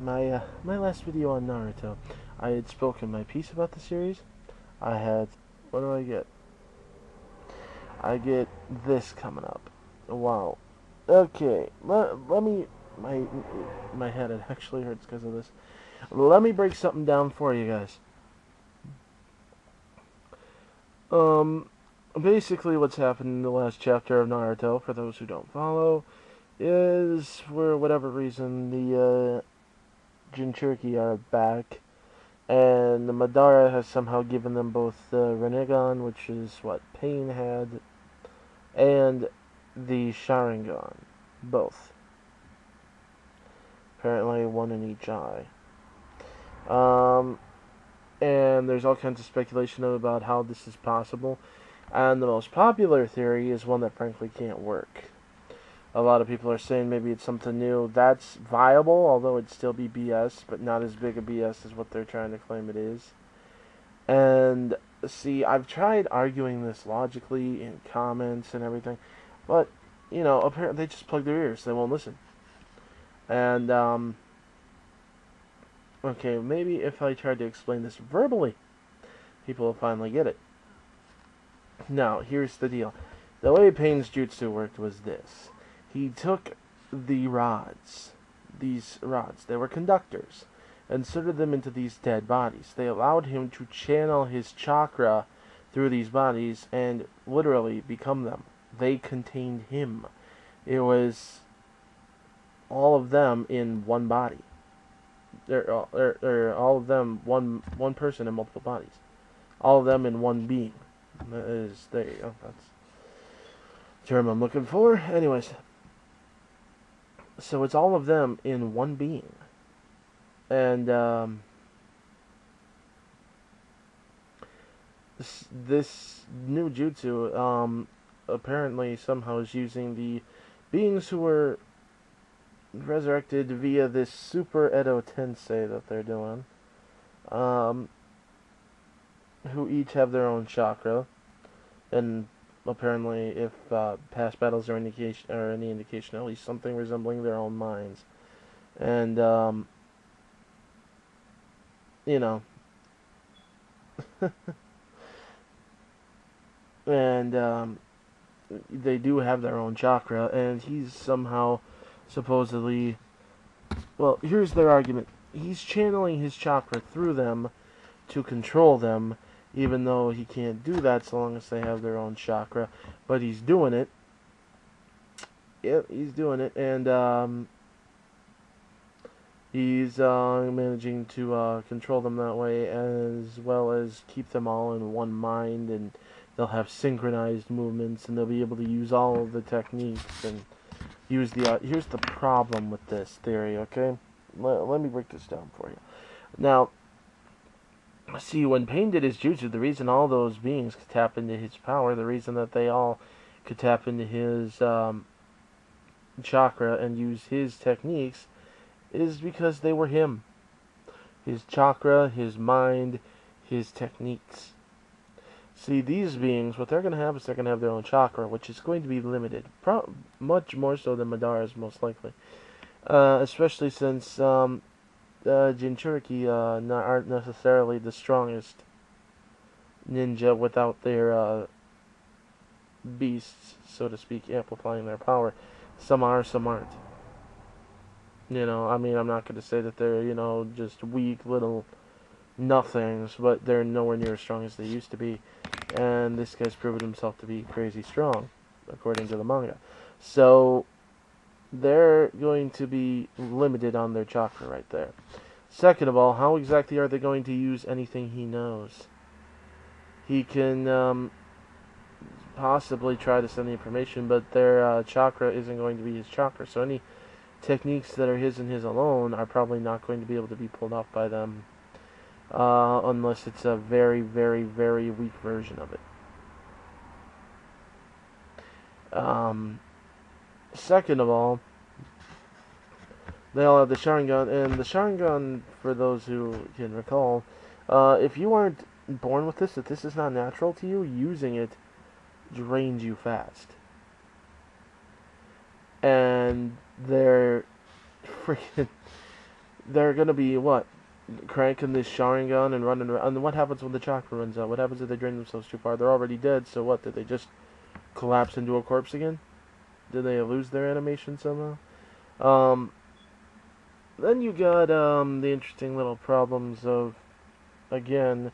My last video on Naruto, I had spoken my piece about the series. I had, what do I get? I get this coming up. Wow. Okay, let me, my my head it actually hurts because of this. Let me break something down for you guys. Um, Basically what's happened in the last chapter of Naruto, for those who don't follow, is for whatever reason the Jinchuriki are back. And the Madara has somehow given them both the Rinnegan, which is what Pain had, and the Sharingan. Both. Apparently one in each eye. Um, and there's all kinds of speculation about how this is possible. And the most popular theory is one that frankly can't work. A lot of people are saying maybe it's something new. That's viable, although it'd still be BS, but not as big a BS as what they're trying to claim it is. And see, I've tried arguing this logically in comments and everything, but apparently they just plug their ears. They won't listen. And okay, maybe if I tried to explain this verbally, people will finally get it. Now, here's the deal. The way Pain's jutsu worked was this. He took the rods, these rods, they were conductors, inserted them into these dead bodies. They allowed him to channel his chakra through these bodies and literally become them. They contained him. It was all of them in one body. They're all of them one person in multiple bodies. All of them in one being. There you go. That's the term I'm looking for. Anyways, so it's all of them in one being, and this new jutsu apparently somehow is using the beings who were resurrected via this Super Edo Tensei that they're doing, um, who each have their own chakra, and apparently, if past battles are indication or any indication, at least something resembling their own minds, and you know, and they do have their own chakra, and he's somehow supposedly, well, here's their argument. He's channeling his chakra through them to control them, even though he can't do that so long as they have their own chakra. But he's doing it. Yep, he's doing it, and he's managing to control them that way, as well as keep them all in one mind, and they'll have synchronized movements, and they'll be able to use all of the techniques and use the. Here's the problem with this theory, okay? Let me break this down for you. Now, see, when Pain did his jutsu, the reason all those beings could tap into his power, the reason that they all could tap into his chakra and use his techniques, is because they were him. His chakra, his mind, his techniques. See, these beings, what they're going to have is they're going to have their own chakra, which is going to be limited. Much more so than Madara's, most likely. Especially since Jinchuriki aren't necessarily the strongest ninja without their beasts, so to speak, amplifying their power. Some are, some aren't. I mean, I'm not going to say that they're, just weak little nothings, but they're nowhere near as strong as they used to be. And this guy's proven himself to be crazy strong, according to the manga. So, they're going to be limited on their chakra right there. Second of all, how exactly are they going to use anything he knows? He can possibly try to send the information, but their chakra isn't going to be his chakra. So any techniques that are his and his alone are probably not going to be able to be pulled off by them, unless it's a very, very, very weak version of it. Second of all, they all have the Sharingan, and the Sharingan, for those who can recall, if you aren't born with this, if this is not natural to you, using it drains you fast. And they're freaking They're gonna be what? Cranking this Sharingan and running around. And what happens when the chakra runs out? What happens if they drain themselves too far? They're already dead, so what? Did they just collapse into a corpse again? Did they lose their animation somehow? Um, then you got the interesting little problems of, again,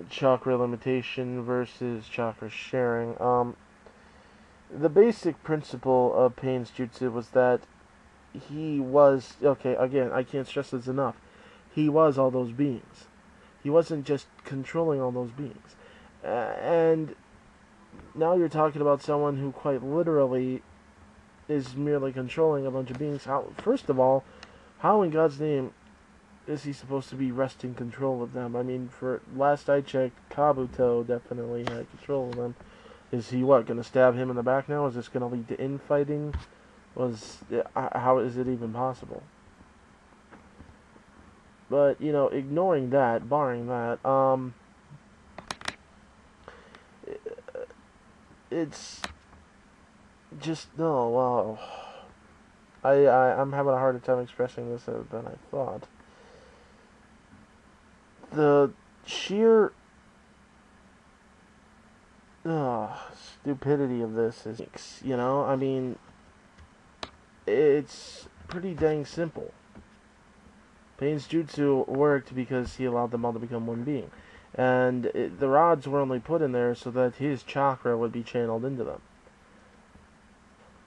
chakra limitation versus chakra sharing. The basic principle of Pain's jutsu was that he was, okay, again, I can't stress this enough. He was all those beings. He wasn't just controlling all those beings. And now you're talking about someone who quite literally is merely controlling a bunch of beings. First of all, how in God's name is he supposed to be wresting control of them? I mean, for last I checked, Kabuto definitely had control of them. Is he what, going to stab him in the back now? Is this going to lead to infighting? How is it even possible? But, you know, ignoring that, barring that, it's just, no, wow. I'm having a harder time expressing this than I thought. The sheer stupidity of this is, you know, I mean, it's pretty dang simple. Pain's jutsu worked because he allowed them all to become one being. And the rods were only put in there so that his chakra would be channeled into them.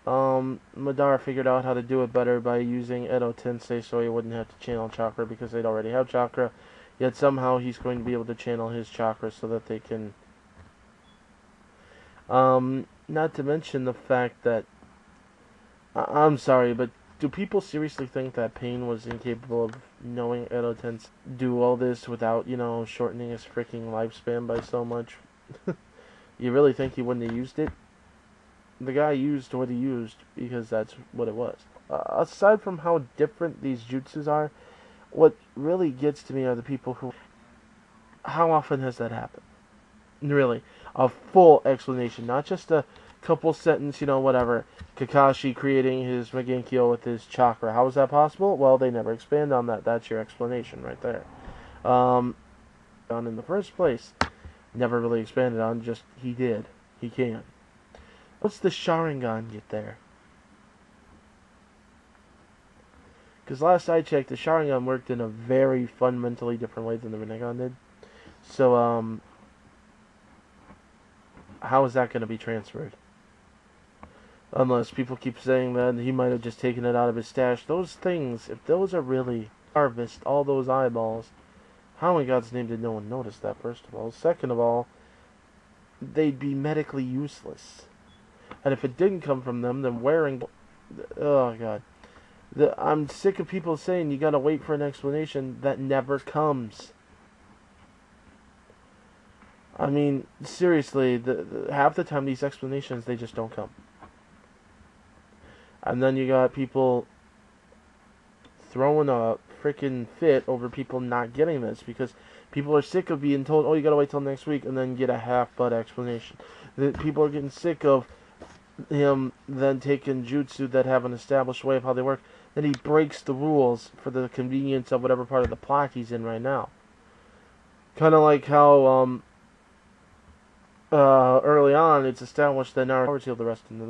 Madara figured out how to do it better by using Edo Tensei so he wouldn't have to channel chakra because they'd already have chakra. Yet somehow he's going to be able to channel his chakra so that they can... not to mention the fact that... I'm sorry, but do people seriously think that Pain was incapable of knowing Edo Tensei do all this without, you know, shortening his freaking lifespan by so much? You really think he wouldn't have used it? The guy used what he used because that's what it was. Aside from how different these jutsus are, what really gets to me are the people who... How often has that happened? Really. A full explanation, not just a couple sentence, you know, whatever. Kakashi creating his Megenkyo with his chakra. How is that possible? Well, they never expand on that. That's your explanation right there. In the first place, never really expanded on, just he did. He can. What's the Sharingan get there? Because last I checked, the Sharingan worked in a very fundamentally different way than the Rinnegan did. So, how is that going to be transferred? Unless people keep saying that he might have just taken it out of his stash. Those things, if those are really harvest, all those eyeballs, how in God's name did no one notice that, first of all? Second of all, they'd be medically useless. And if it didn't come from them, then wearing... Oh, God. I'm sick of people saying you gotta wait for an explanation that never comes. I mean, seriously, half the time these explanations, they just don't come. And then you got people throwing a freaking fit over people not getting this because people are sick of being told, oh, you gotta wait till next week, and then get a half-butt explanation. People are getting sick of him then taking jutsu that have an established way of how they work, then he breaks the rules for the convenience of whatever part of the plot he's in right now. Kind of like how early on it's established that Naruto revealed the rest into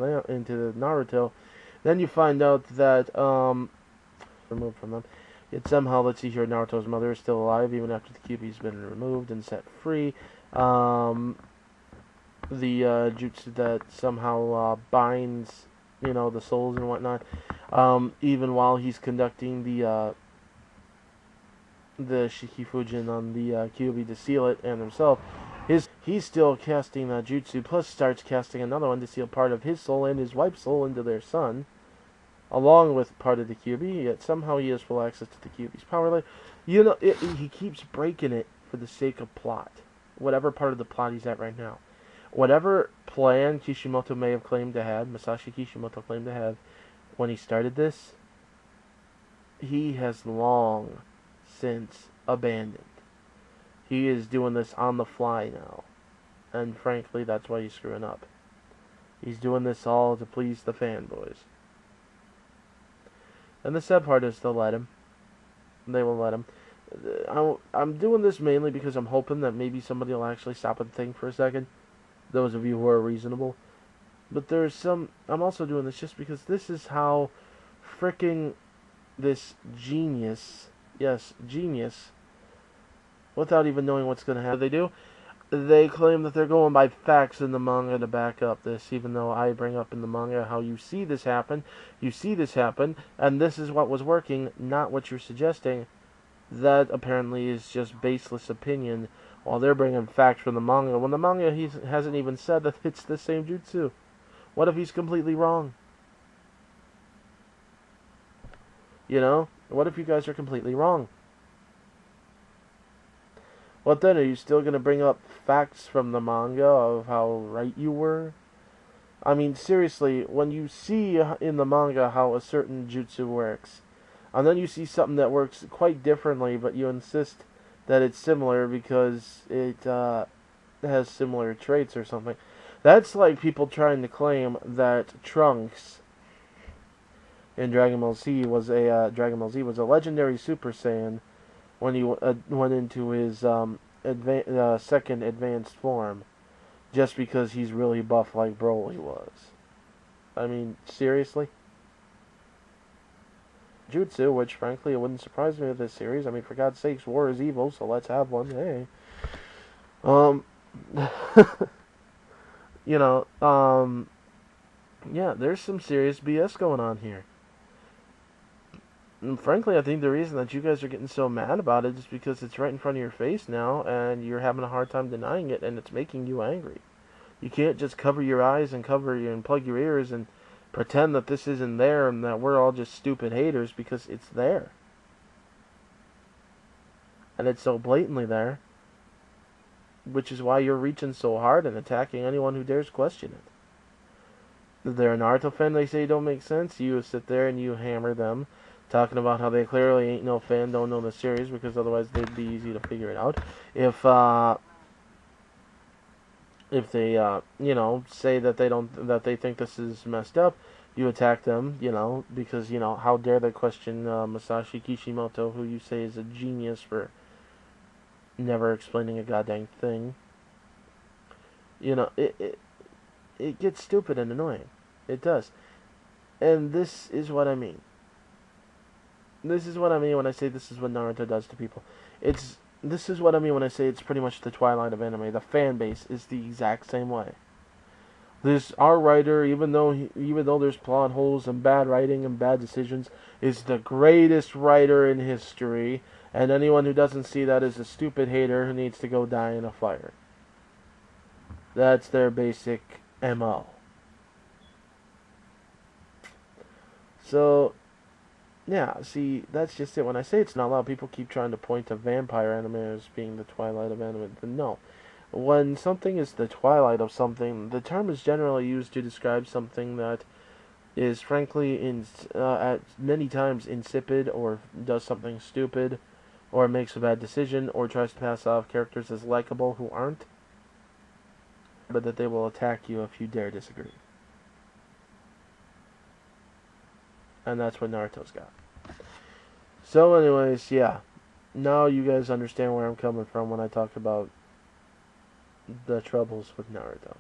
the Naruto. Then you find out that removed from them. It somehow lets you hear Naruto's mother is still alive even after the Kyuubi's been removed and set free. The jutsu that somehow binds, you know, the souls and whatnot, even while he's conducting the Shikifujin on the Kyuubi to seal it and himself, he's still casting that jutsu, plus starts casting another one to seal part of his soul and his wife's soul into their son, along with part of the Kyuubi, yet somehow he has full access to the Kyuubi's power. You know, he keeps breaking it for the sake of plot, whatever part of the plot he's at right now. Whatever plan Kishimoto may have claimed to have, Masashi Kishimoto claimed to have, when he started this, he has long since abandoned. He is doing this on the fly now. And frankly, that's why he's screwing up. He's doing this all to please the fanboys. And the sad part is they'll let him. They will let him. I'm doing this mainly because I'm hoping that maybe somebody will actually stop and think for a second. Those of you who are reasonable. But there's some. I'm also doing this just because this is how fricking this genius, yes, genius, without even knowing what's going to happen, they do. They claim that they're going by facts in the manga to back up this, even though I bring up in the manga how you see this happen, and this is what was working, not what you're suggesting. That apparently is just baseless opinion, while they're bringing facts from the manga, when the manga he hasn't even said that it's the same jutsu. What if he's completely wrong? You know? What if you guys are completely wrong? What then? Are you still going to bring up facts from the manga of how right you were? I mean, seriously, when you see in the manga how a certain jutsu works, and then you see something that works quite differently, but you insist that it's similar because it has similar traits or something. That's like people trying to claim that Trunks in Dragon Ball Z was a legendary Super Saiyan when he went into his second advanced form, just because he's really buff like Broly was. I mean, seriously? Jutsu, which frankly it wouldn't surprise me with this series. I mean, for God's sakes, war is evil, so let's have one. Hey. You know, yeah, there's some serious BS going on here. And frankly, I think the reason that you guys are getting so mad about it is because it's right in front of your face now, and you're having a hard time denying it, and it's making you angry. You can't just cover your eyes and plug your ears and pretend that this isn't there and that we're all just stupid haters, because it's there. And it's so blatantly there, which is why you're reaching so hard and attacking anyone who dares question it. If they're a Naruto fan, they say don't make sense, you sit there and you hammer them, talking about how they clearly ain't no fan, don't know the series, because otherwise they'd be easy to figure it out. If they, say that they think this is messed up, you attack them, because, how dare they question Masashi Kishimoto, who you say is a genius for never explaining a goddamn thing. It gets stupid and annoying. It does. And this is what I mean. This is what I mean when I say this is what Naruto does to people. This is what I mean when I say it's pretty much the Twilight of anime. The fan base is the exact same way. Our writer, even though there's plot holes and bad writing and bad decisions, is the greatest writer in history, and anyone who doesn't see that is a stupid hater who needs to go die in a fire. That's their basic MO. So, yeah, see, that's just it. When I say it's not loud, people keep trying to point to vampire anime as being the Twilight of anime. But no. When something is the twilight of something, the term is generally used to describe something that is frankly at many times insipid, or does something stupid, or makes a bad decision, or tries to pass off characters as likable who aren't, but that they will attack you if you dare disagree. And that's what Naruto's got. So anyways, yeah. Now you guys understand where I'm coming from when I talk about the troubles with Naruto.